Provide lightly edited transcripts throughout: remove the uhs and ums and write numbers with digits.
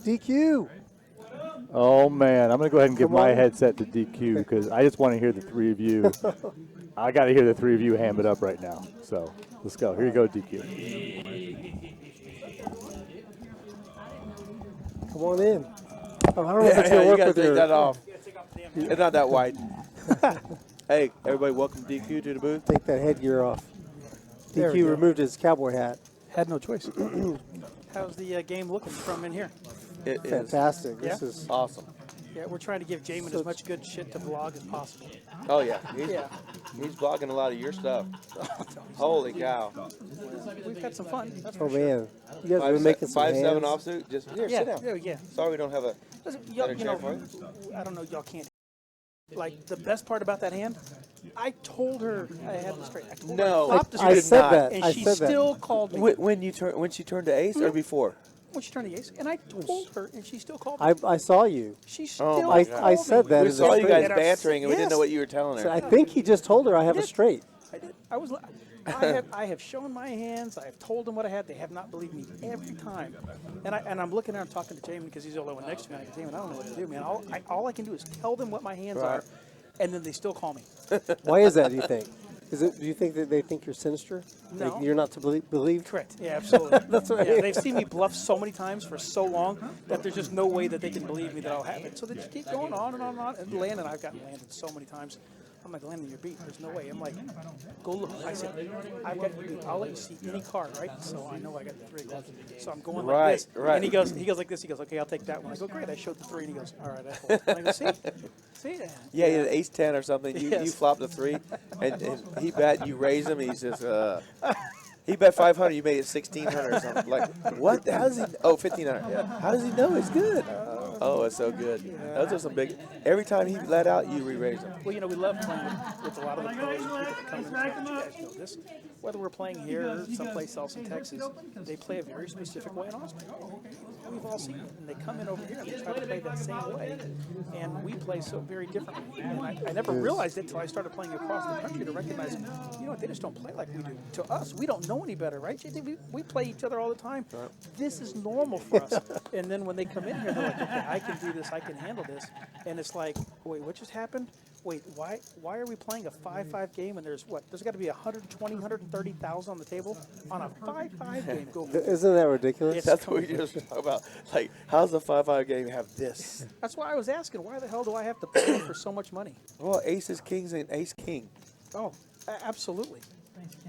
DQ. Oh, man. I'm going to go ahead and give my headset to DQ because I just want to hear the three of you. I got to hear the three of you ham it up right now. So let's go. Here you go, DQ. Come on in. Oh, I don't know if it's Yeah, going to you work got with to take your... that off. It's not that wide. Hey, everybody, welcome DQ to the booth. Take that headgear off. DQ removed his cowboy hat. Had no choice. How's the game looking from in here? It Fantastic. Yeah? This is awesome. Yeah, we're trying to give Jamin as much good shit to vlog as possible. Oh, yeah. Yeah. He's blogging a lot of your stuff. Holy cow. We've had some fun. That's Oh, for sure. man. You guys have been making some 5'7" hands. offsuit. Just here, Yeah, sit down. yeah. Sorry we don't have a Listen, better you chair know, for you. I don't know, y'all can't. Like, the best part about that hand, I told her I had it straight. I told her I flopped the I straight, said that. and I she said that. still called me. When she turned to ace or before? When she turned the ace, and I told her, and she still called me. I saw you. She still my called I said me. that We as a saw you straight. guys bantering and we didn't know what you were telling So her. I think he just told her I have a straight. I did. I have shown my hands. I have told them what I had. They have not believed me every time. And I'm looking at him talking to Jamin because he's the only one next to me. I go, Jamin, I don't know what to do, man. All I can do is tell them what my hands are, and then they still call me. Why is that, do you think? Do you think that they think you're sinister? No. Like you're not to believe? Correct. Yeah, absolutely. That's what I Yeah, mean. they've seen me bluff so many times for so long that there's just no way that they can believe me that I'll have it. So they just keep going on and on and on. And Landon, I've gotten Landon so many times. I'm like, Landon, you're beat. There's no way. I'm like, go look. I said, I've got you beat. I'll let you see any card, right? So I know I got the three clubs. So I'm going like this. Right. And he goes like this. He goes, okay, I'll take that one. I go, great. I showed the three. And he goes, all right, I fold. And I go, see? Yeah, he had an ace 10 or something. You Yes. flopped a 3, and he bet, you raised him, and he says, he bet 500, you made it 1,600 or something. Like, what? How does he? Oh, 1,500. How does he know it's good? Oh, it's so good. Those are some big. Every time he let out, you re-raise him. Well, we love playing with a lot of the pros and people that come in and you guys know this. Whether we're playing here or someplace else in Texas, they play a very specific way in Austin. We've all seen it. And they come in over here and they try to play that same way. And we play so very differently. And I never realized it until I started playing across the country to recognize, you know what, they just don't play like we do. To us, we don't know any better, right, JT? We play each other all the time. Right. This is normal for us. And then when they come in here, they're like, okay, I can do this, I can handle this. And it's like, wait, what just happened? Wait, why are we playing a 5-5 game and there's got to be 120, 130,000 on the table on a 5-5 game? Go Isn't that ridiculous? That's what we just talk about. Like, how's the 5-5 game have this? That's why I was asking, why the hell do I have to play for so much money? Well, aces, kings, and ace king. Oh, absolutely.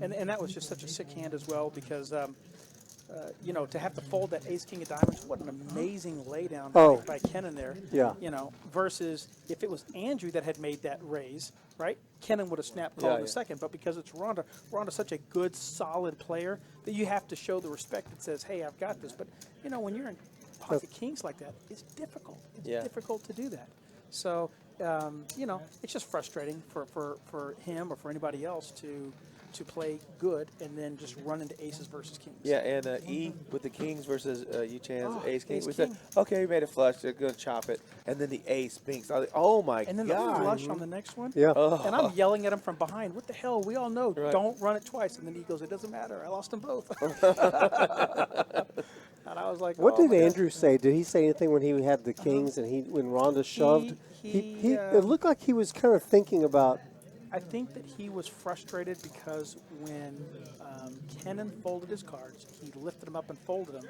And that was just such a sick hand as well because, you know, to have to fold that ace king of diamonds, what an amazing laydown by Kenan there. Yeah. You know, versus if it was Andrew that had made that raise, right? Kenan would have snapped called in a second, but because it's Ronda's such a good, solid player that you have to show the respect that says, hey, I've got this. But, you know, when you're in pocket kings like that, it's difficult. It's difficult to do that. So, you know, it's just frustrating for him or for anybody else to play good and then just run into aces versus kings. Yeah, and E with the kings versus Yu-Chan's ace king. We said, okay, we made a flush. They're going to chop it. And then the ace binks. I was like, oh, my God. And then the flush on the next one. Yeah. And I'm yelling at him from behind. What the hell? We all know. Don't run it twice. And then he goes, it doesn't matter. I lost them both. And I was like, what did Andrew say? Did he say anything when he had the kings and when Ronda shoved? It looked like he was kind of thinking about. I think that he was frustrated because when Kenan folded his cards, he lifted them up and folded them.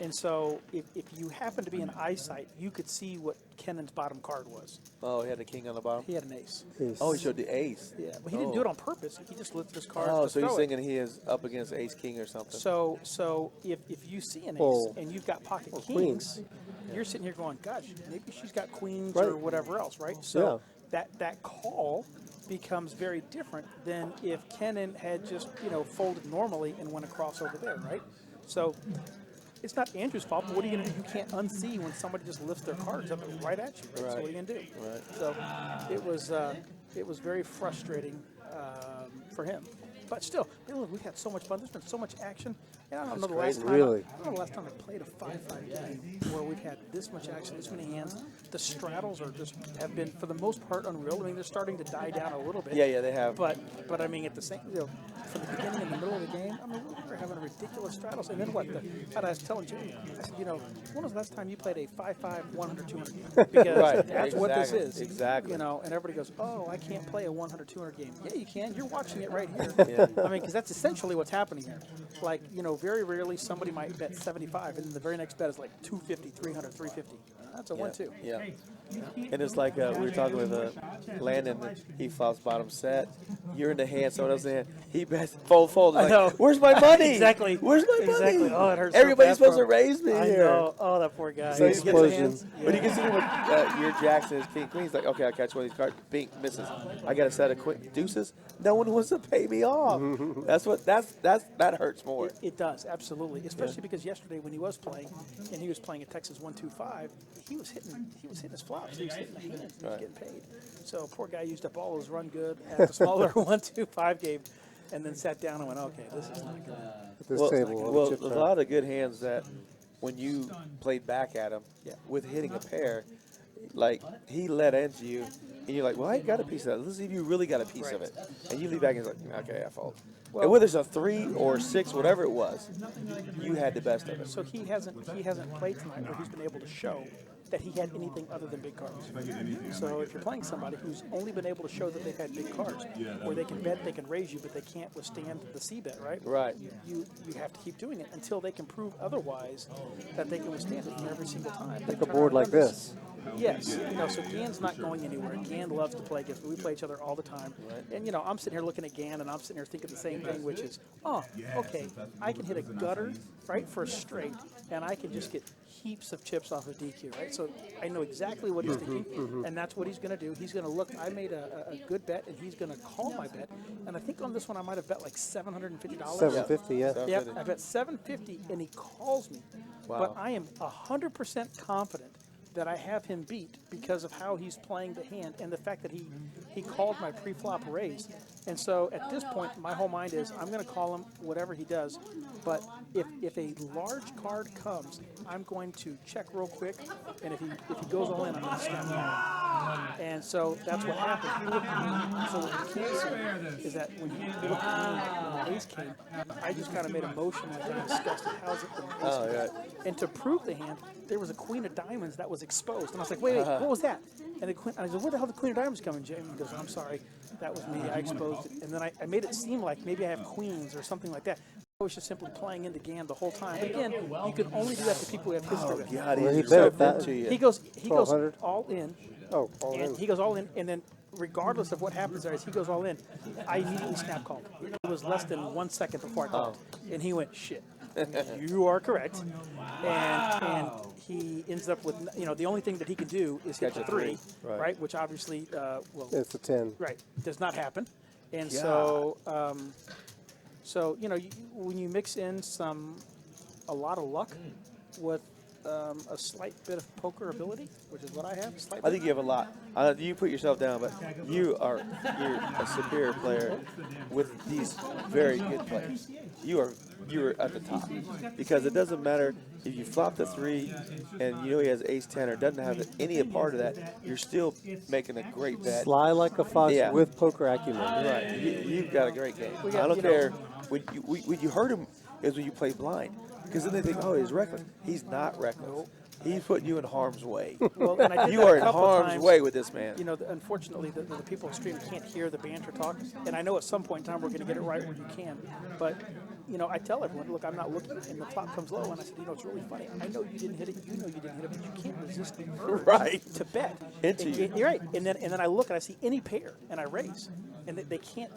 And so if you happen to be in eyesight, you could see what Kenan's bottom card was. Oh, he had a king on the bottom? He had an ace. Oh, he showed the ace. Yeah, but he didn't do it on purpose. He just lifted his cards. Oh, so he's thinking he is up against ace king or something. So if you see an ace and you've got pocket kings, you're sitting here going, gosh, maybe she's got queens or whatever else, right? So that call becomes very different than if Kenan had just, you know, folded normally and went across over there, right? So it's not Andrew's fault, but what are you going to do? You can't unsee when somebody just lifts their cards up right at you, right? So what are you going to do? Right. So it was very frustrating for him. But still, look, we've had so much fun. There's been so much action. And I don't know the great. last time. Really? I don't know the last time I played a 5-5 game where we've had this much action, this many hands. The straddles have been, for the most part, unreal. I mean, they're starting to die down a little bit. Yeah, they have. But I mean, at the same, from the beginning and the middle of the game, I mean, we're having ridiculous straddles. And then what? I was telling Jimmy, I said, when was the last time you played a 5-5, 100, 200 game? Because that's what this is. Exactly. And everybody goes, oh, I can't play a 100, 200 game. Yeah, you can. You're watching it right here. Yeah. I mean, because that's essentially what's happening here. Like, very rarely somebody might bet 75, and then the very next bet is like 250, 300, 350. That's a 1-2. Yeah. And it's like we were talking with Landon. He flops bottom set. You're in the hand. Someone else in the hand. He bets fold. I know. Like, where's my money? Exactly. Where's my money? Exactly. Oh, it hurts. Everybody's so bad supposed to raise me I here. know. Oh, that poor guy. So It's he an gets the explosion. hands. When he gets in with your Jackson, his king, queen, he's like, okay, I'll catch one of these cards. Bing, misses. I got a set of deuces. No one wants to pay me off. That hurts more. It does, absolutely. Especially because yesterday when he was playing, and he was playing a Texas 1-2-5, he was hitting his flops. He was hitting the hands. He was getting paid. So poor guy used up all his run good at the smaller 1-2-5 game, and then sat down and went, okay, this is not good. This table. A lot of good hands that when you played back at him with hitting a pair, like he let into you, and you're like, well, I ain't got a piece of that. Let's see if you really got a piece of it. And you leave back and it's like, okay, I fold. And whether it's a 3 or 6, whatever it was, you had the best of it. So he hasn't played tonight where he's been able to show that he had anything other than big cards. So if you're playing somebody who's only been able to show that they've had big cards, where they can bet, they can raise you, but they can't withstand the C-bet, right? Right. You have to keep doing it until they can prove otherwise that they can withstand it every single time. Like a board like this. Yes, so Gan's not going anywhere. Gan loves to play against me. We play each other all the time. And, I'm sitting here looking at Gan, and I'm sitting here thinking the same thing, which is, okay, I can hit a gutter, right, for a straight, and I can just get heaps of chips off of DQ, right? So I know exactly what he's thinking, and that's what he's going to do. He's going to look, I made a good bet, and he's going to call my bet. And I think on this one I might have bet like $750. $750, yeah. Yep, I bet $750, and he calls me. Wow. But I am 100% confident that I have him beat because of how he's playing the hand and the fact that he called my pre-flop raise. And so at this point, my whole mind is I'm going to call him whatever he does. But if a large card comes, I'm going to check real quick. And if he goes all in, I'm going to snap him. And so that's what happened. He looked at me. So what you can't see is that when he looked at me when the ace came, I just kind of made a motion like I'm disgusted. How's it when the ace came? And to prove the hand, there was a queen of diamonds that was exposed. And I was like, wait, what was that? And I said, where the hell did the queen of diamonds come in, Jamie? He goes, I'm sorry, that was me. I exposed it. And then I made it seem like maybe I have queens or something like that. I was just simply playing into Gan the whole time. But again, you can only do that to people who have history with. God, Well, he he's bet so at that. to you. He goes 1200? all in. Oh, all And in. he goes all in, and then regardless of what happens there, as he goes all in, I immediately snap called. It was less than 1 second before I called. And he went, shit, you are correct. And he ends up with, the only thing that he can do is hit Catch the a 3, right. right? Which obviously, It's a 10. right, does not happen. And God. so, when you mix in a lot of luck with a slight bit of poker ability, which is what I have. I think you have a lot. You put yourself down, but you're a superior player with these very good players. You're at the top because it doesn't matter if you flop the 3 and he has ace 10 or doesn't have any part of that. You're still making a great bet. Sly like a fox Yeah. with poker acumen. Right. You've got a great game. I don't care. When you hurt him is when you play blind. Because then they think, oh, he's reckless. He's not reckless. He's putting you in harm's way. Well, and I did You that are a in couple of harm's times. way with this man. Unfortunately, the people on stream can't hear the banter talk, and I know at some point in time we're going to get it right where you can. But I tell everyone, look, I'm not looking, and the flop comes low, and I said, it's really funny. I know you didn't hit it, you know you didn't hit it, but you can't resist the urge Right. to bet. Into you. You're right, and then I look and I see any pair, and I raise, and they can't.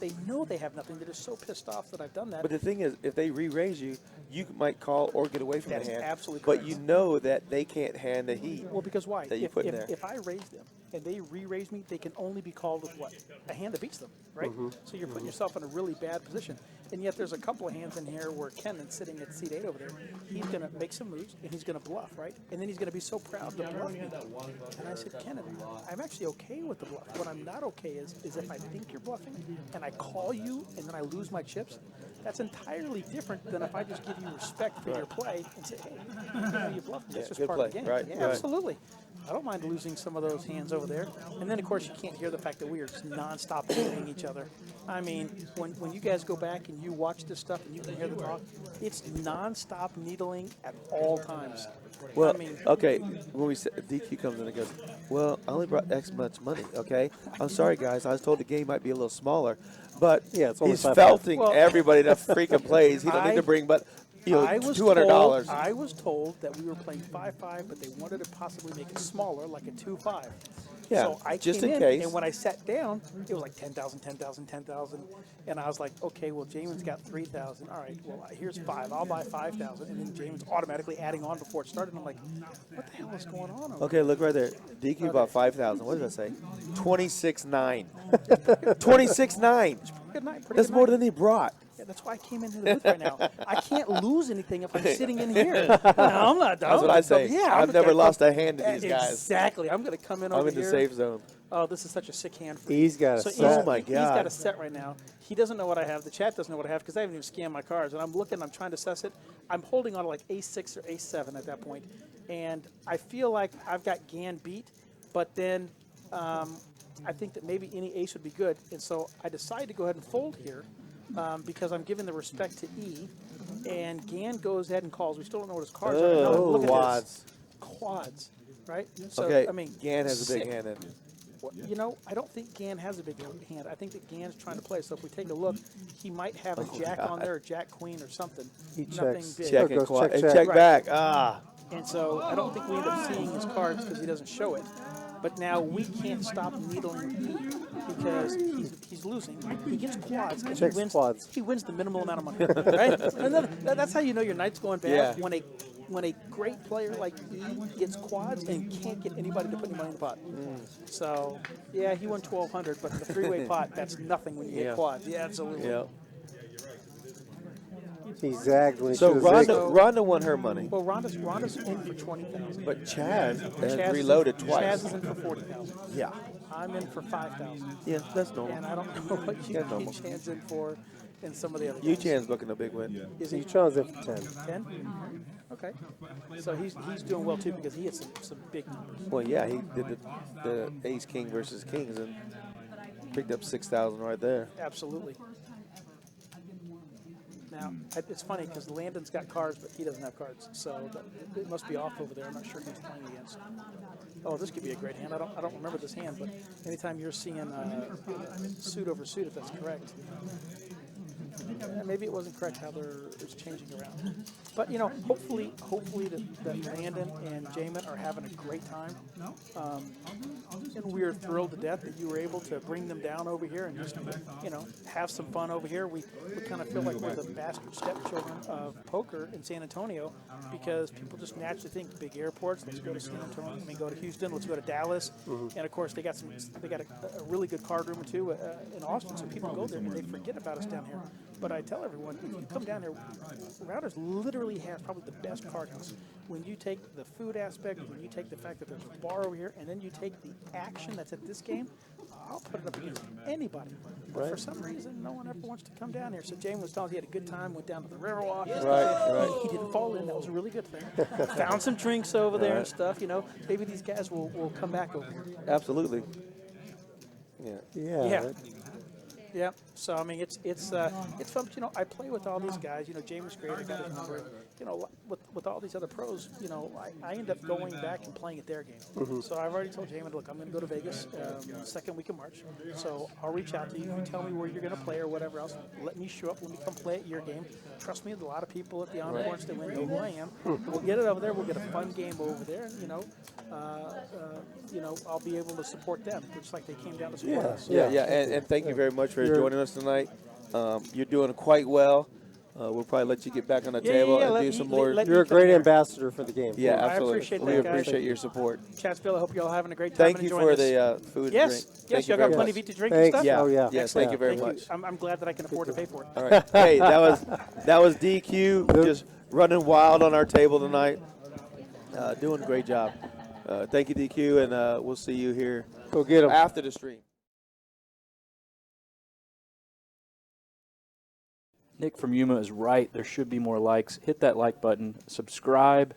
They know they have nothing. They're just so pissed off that I've done that. But the thing is, if they re-raise you, you might call or get away from That's the hand. absolutely But correct. you know that they can't hand the heat. Well, because why? That you if, put in if, there. if I raise them and they re-raise me, they can only be called with what? A hand that beats them, right? So you're putting yourself in a really bad position. And yet there's a couple of hands in here where Kennan's sitting at seat 8 over there. He's going to make some moves, and he's going to bluff, right? And then he's going to be so proud to bluff me. And I said, Kennan, I'm actually okay with the bluff. What I'm not okay is if I think you're bluffing and I call you and then I lose my chips, That's entirely different than if I just give you respect for your play and say, hey, you bluffed. That's just good part of play. the game. Right, Yeah, right. absolutely. I don't mind losing some of those hands over there. And then, of course, you can't hear the fact that we are just nonstop hitting each other. I mean, when you guys go back and you watch this stuff and you can hear the talk, it's nonstop needling at all times. Well, I mean, okay, when we say, DQ comes in and goes, well, I only brought X much money, okay? I'm sorry, guys. I was told the game might be a little smaller. But Yeah, it's only he's 500. felting Well, everybody that freaking plays. He don't need to bring but, $200. I was told that we were playing 5-5, but they wanted to possibly make it smaller, like a 2-5. Yeah, so I just came in in, case. and when I sat down, it was like 10,000, 10,000, 10,000. And I was like, okay, well, Jamin's got 3,000. All right, well, here's 5. I'll buy 5,000. And then Jamin's automatically adding on before it started. And I'm like, what the hell is going on over Okay, look right there. DQ bought 5,000. What did I say? 26.9. 26.9. Good night. Pretty That's good more night. than he brought. Yeah, that's why I came into the booth right now. I can't lose anything if I'm sitting in here. No, I'm not. That's what I say. Yeah, I've never lost a hand to these guys. Exactly. I'm going to come in I'm over in the here. safe zone. Oh, this is such a sick hand for He's got a so set. Oh, my He's got God. a set right now. He doesn't know what I have. The chat doesn't know what I have because I haven't even scanned my cards. And I'm looking, I'm trying to assess it. I'm holding on to like ace-6 or ace-7 at that point. And I feel like I've got Gan beat, but then I think that maybe any ace would be good. And so I decided to go ahead and fold here because I'm giving the respect to E. And Gan goes ahead and calls. We still don't know what his cards are. No, look at quads. this. Quads, right? So, Okay, I mean, Gan has a big sick. hand in. Well, you know, I don't think Gan has a big hand. I think that Gan's trying to play. So if we take a look, he might have a jack on there, or jack queen or something. He Nothing checks. big. Check goes and quad. check, Check, check. back. Ah. And so I don't think we end up seeing his cards because he doesn't show it. But now we can't stop needling E because he's losing. He gets quads and Checks he wins. quads. He wins the minimal amount of money, right? And then, that's how you know your night's going bad Yeah. when a great player like E gets quads and can't get anybody to put any money in the pot. So yeah, he won 1,200, but the three-way pot that's nothing when you Yeah. get quads. Yeah, absolutely. Yeah. He zagged when he So should have zigged. Rhonda won her money, Well, Rhonda's in for 20,000. but Chaz has Chaz reloaded is in, twice. Chaz is in for 40,000. Yeah. I'm in for 5,000. Yeah, that's normal. And I don't know what That's normal. Chan's in for and some of the other guys. Yu-Chan's looking a big win. Is he He chose it for 10. 10? Okay. So he's doing well too because he hit some big numbers. Well, yeah, he did the ace king versus kings and picked up 6,000 right there. Absolutely. Now, it's funny because Landon's got cards, but he doesn't have cards. So it must be off over there. I'm not sure who he's playing against. Oh, this could be a great hand. I don't remember this hand, but anytime you're seeing suit over suit, if that's correct. Maybe it wasn't correct how it's changing around. But, you know, hopefully that Landon and Jamin are having a great time. And we're thrilled to death that you were able to bring them down over here and just, you know, have some fun over here. We kind of feel like we're the bastard stepchildren of poker in San Antonio because people just naturally think big airports, let's go to San Antonio, go to Houston, let's go to Dallas. And, of course, they got a really good card room, too, in Austin, so people go there and they forget about us down here. But I tell everyone, if you come down here, Rounders literally has probably the best card house. When you take the food aspect, when you take the fact that there's a bar over here, and then you take the action that's at this game, I'll put it up against anybody. But for some reason, no one ever wants to come down here. So James was telling us he had a good time, went down to the Riverwalk. Right. He didn't fall in. That was a really good thing. Found some drinks over there and stuff. You know, maybe these guys will come back over here. Absolutely. Yeah. Yeah. Yeah. So I mean, it's fun. You know, I play with all these guys. You know, James Gray, I got his number. You know, with all these other pros, you know, I end up going back and playing at their game. So I've already told Jamin, look, I'm going to go to Vegas second week of March. So I'll reach out to you. You tell me where you're going to play or whatever else. Let me show up. Let me come play at your game. Trust me, a lot of people at the Encourage that win know who I am. We'll get it over there. We'll get a fun game over there. And, you know, I'll be able to support them just like they came down to support us. Yeah. And thank you very much for joining us tonight. You're doing quite well. We'll probably let you get back on the table and do some more. You're a great ambassador for the game. Yeah, I absolutely. appreciate We that, guys. appreciate your support. Chatsville, I hope you all having a great time. Thank and you enjoying for this. the food and Yes, drink. yes, Thank y'all you got very plenty much. to eat to drink Thanks. and stuff. Yeah. Oh, yeah. Yes, thank you very Thank much. you. I'm glad that I can afford to pay for it. All right. Hey, that was DQ just running wild on our table tonight. Doing a great job. Thank you, DQ, and we'll see you here Go get him. after the stream. Nick from Yuma is right. There should be more likes. Hit that like button. Subscribe.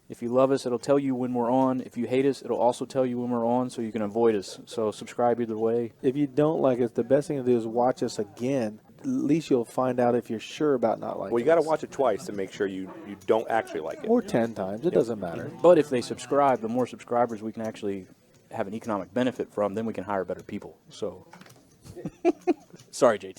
If you love us, it'll tell you when we're on. If you hate us, it'll also tell you when we're on so you can avoid us. So subscribe either way. If you don't like us, the best thing to do is watch us again. At least you'll find out if you're sure about not liking Well, you got to us. watch it twice to make sure you don't actually like it. Or 10 times. It doesn't matter. But if they subscribe, the more subscribers we can actually have an economic benefit from, then we can hire better people. So, sorry, JT.